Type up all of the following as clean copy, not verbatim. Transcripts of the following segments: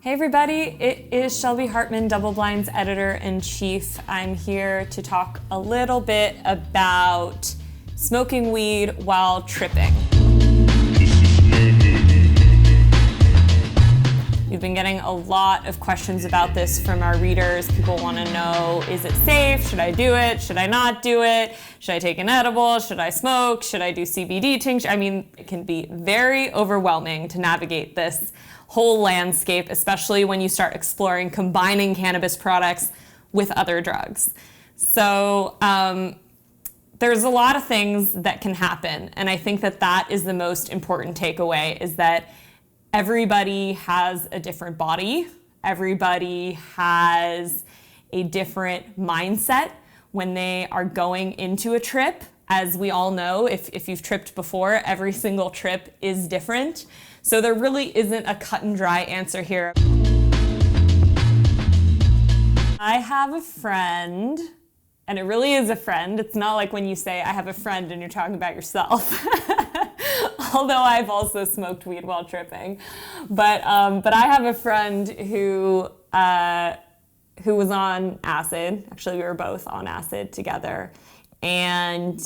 Hey everybody, it is Shelby Hartman, DoubleBlind's editor-in-chief. I'm here to talk a little bit about smoking weed while tripping. We've been getting a lot of questions about this from our readers. People want to know, is it safe? Should I do it? Should I not do it? Should I take an edible? Should I smoke? Should I do CBD tincture? I mean, it can be very overwhelming to navigate this whole landscape, especially when you start exploring combining cannabis products with other drugs. So there's a lot of things that can happen, and I think that that is the most important takeaway, is that everybody has a different body. Everybody has a different mindset when they are going into a trip. As we all know, if you've tripped before, every single trip is different. So there really isn't a cut and dry answer here. I have a friend, and it really is a friend. It's not like when you say, I have a friend and you're talking about yourself. Although I've also smoked weed while tripping. But I have a friend who was on acid. Actually, we were both on acid together. And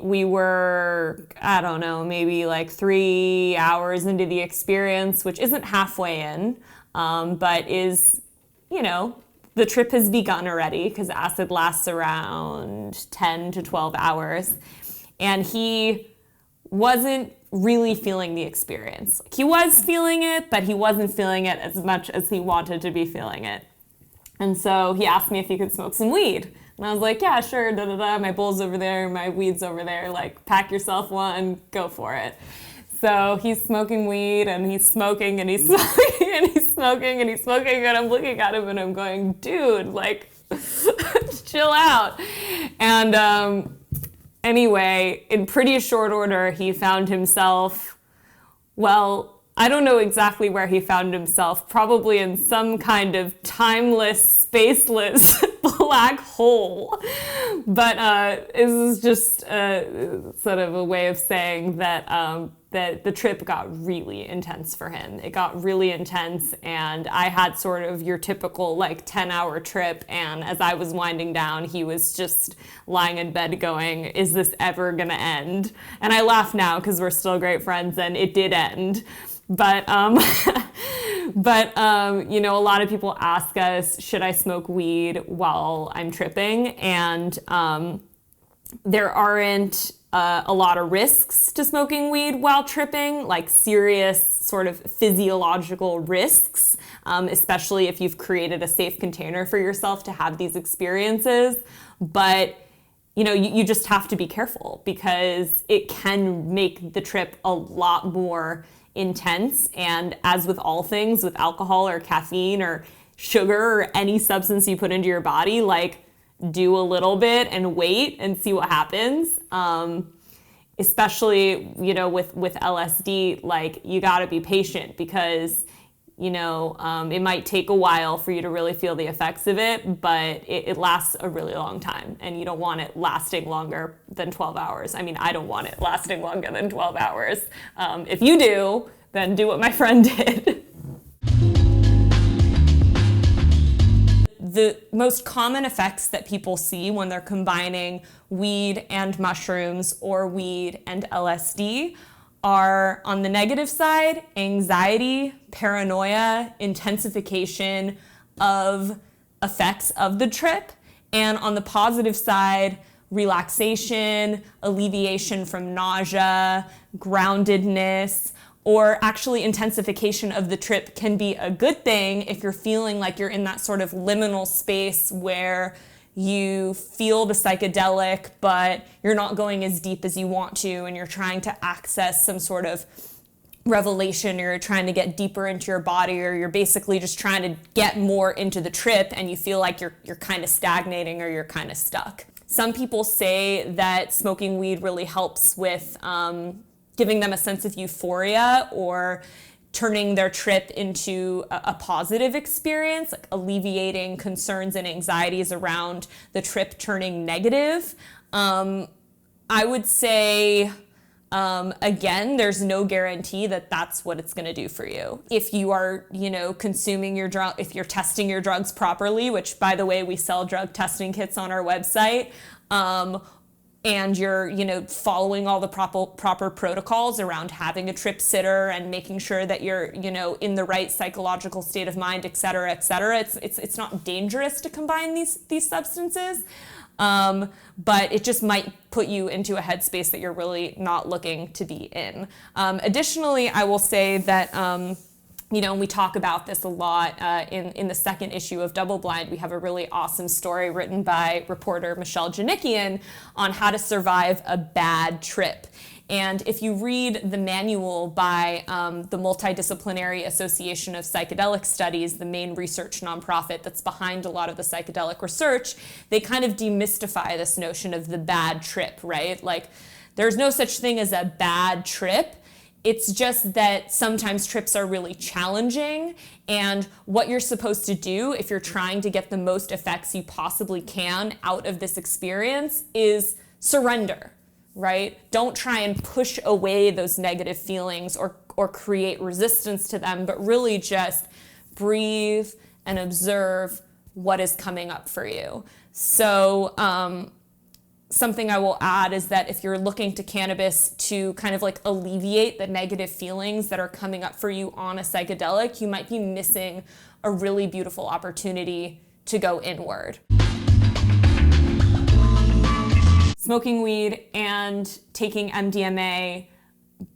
we were, I don't know, maybe like 3 hours into the experience, which isn't halfway in, but is, you know, the trip has begun already because acid lasts around 10 to 12 hours. And he wasn't really feeling the experience. He was feeling it, but he wasn't feeling it as much as he wanted to be feeling it. And so he asked me if he could smoke some weed. And I was like, yeah, sure, my bowl's over there, my weed's over there, like, pack yourself one, go for it. So he's smoking weed, and he's smoking, and he's smoking, and he's smoking, and he's smoking, and I'm looking at him, and I'm going, dude, like, chill out. And anyway, in pretty short order, he found himself, well, I don't know exactly where he found himself, probably in some kind of timeless, spaceless black hole. But this is just sort of a way of saying that that the trip got really intense for him. It got really intense, and I had sort of your typical like 10-hour trip, and as I was winding down, he was just lying in bed going, is this ever gonna end? And I laugh now because we're still great friends, and it did end. But you know, a lot of people ask us, should I smoke weed while I'm tripping? And there aren't a lot of risks to smoking weed while tripping, like serious sort of physiological risks, especially if you've created a safe container for yourself to have these experiences. But you know, you just have to be careful because it can make the trip a lot more intense. And as with all things, with alcohol or caffeine or sugar or any substance you put into your body, like, do a little bit and wait and see what happens. Especially, you know, with LSD, like, you gotta be patient because, you know, it might take a while for you to really feel the effects of it, but it lasts a really long time, and you don't want it lasting longer than 12 hours. I mean, I don't want it lasting longer than 12 hours. If you do, then do what my friend did. The most common effects that people see when they're combining weed and mushrooms or weed and LSD are, on the negative side, anxiety, paranoia, intensification of effects of the trip, and on the positive side, relaxation, alleviation from nausea, groundedness, or actually intensification of the trip can be a good thing if you're feeling like you're in that sort of liminal space where you feel the psychedelic, but you're not going as deep as you want to, and you're trying to access some sort of revelation, or you're trying to get deeper into your body, or you're basically just trying to get more into the trip, and you feel like you're kind of stagnating or you're kind of stuck. Some people say that smoking weed really helps with giving them a sense of euphoria, or turning their trip into a positive experience, like alleviating concerns and anxieties around the trip turning negative. I would say Again, there's no guarantee that that's what it's going to do for you. If you are, consuming your drug, if you're testing your drugs properly, which by the way, we sell drug testing kits on our website, and you're, following all the proper protocols around having a trip sitter and making sure that you're, in the right psychological state of mind, et cetera, et cetera. It's not dangerous to combine these substances. But it just might put you into a headspace that you're really not looking to be in. Additionally, I will say that, we talk about this a lot in the second issue of DoubleBlind. We have a really awesome story written by reporter Michelle Janikian on how to survive a bad trip. And if you read the manual by the Multidisciplinary Association of Psychedelic Studies, the main research nonprofit that's behind a lot of the psychedelic research, they kind of demystify this notion of the bad trip, right? Like, there's no such thing as a bad trip. It's just that sometimes trips are really challenging, and what you're supposed to do if you're trying to get the most effects you possibly can out of this experience is surrender. Right? Don't try and push away those negative feelings or create resistance to them, but really just breathe and observe what is coming up for you. So something I will add is that if you're looking to cannabis to kind of like alleviate the negative feelings that are coming up for you on a psychedelic, you might be missing a really beautiful opportunity to go inward. Smoking weed and taking MDMA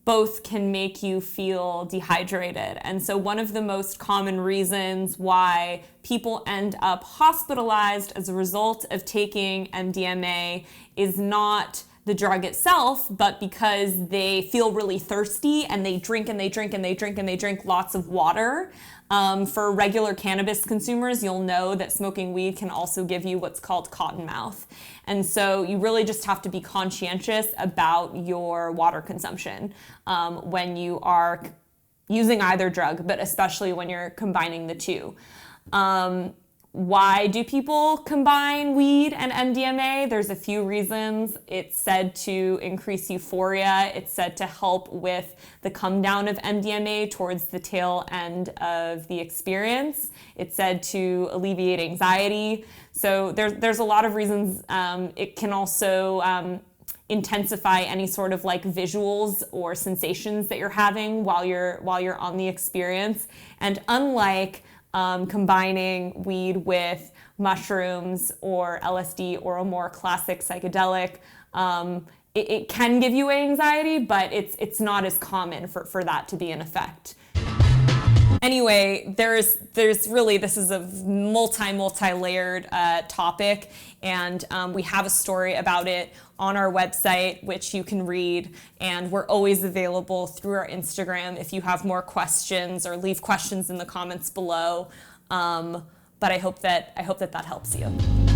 both can make you feel dehydrated. And so one of the most common reasons why people end up hospitalized as a result of taking MDMA is not the drug itself, but because they feel really thirsty and they drink and they drink and they drink and they drink lots of water. For regular cannabis consumers, you'll know that smoking weed can also give you what's called cotton mouth. And so you really just have to be conscientious about your water consumption when you are using either drug, but especially when you're combining the two. Why do people combine weed and MDMA? There's a few reasons. It's said to increase euphoria. It's said to help with the come down of MDMA towards the tail end of the experience. It's said to alleviate anxiety. So there's a lot of reasons. It can also intensify any sort of like visuals or sensations that you're having while you're on the experience. And unlike combining weed with mushrooms or LSD or a more classic psychedelic, it can give you anxiety, but it's not as common for that to be an effect. Anyway, there's really, this is a multi-layered topic, and we have a story about it on our website, which you can read, and we're always available through our Instagram if you have more questions, or leave questions in the comments below. But I hope that helps you.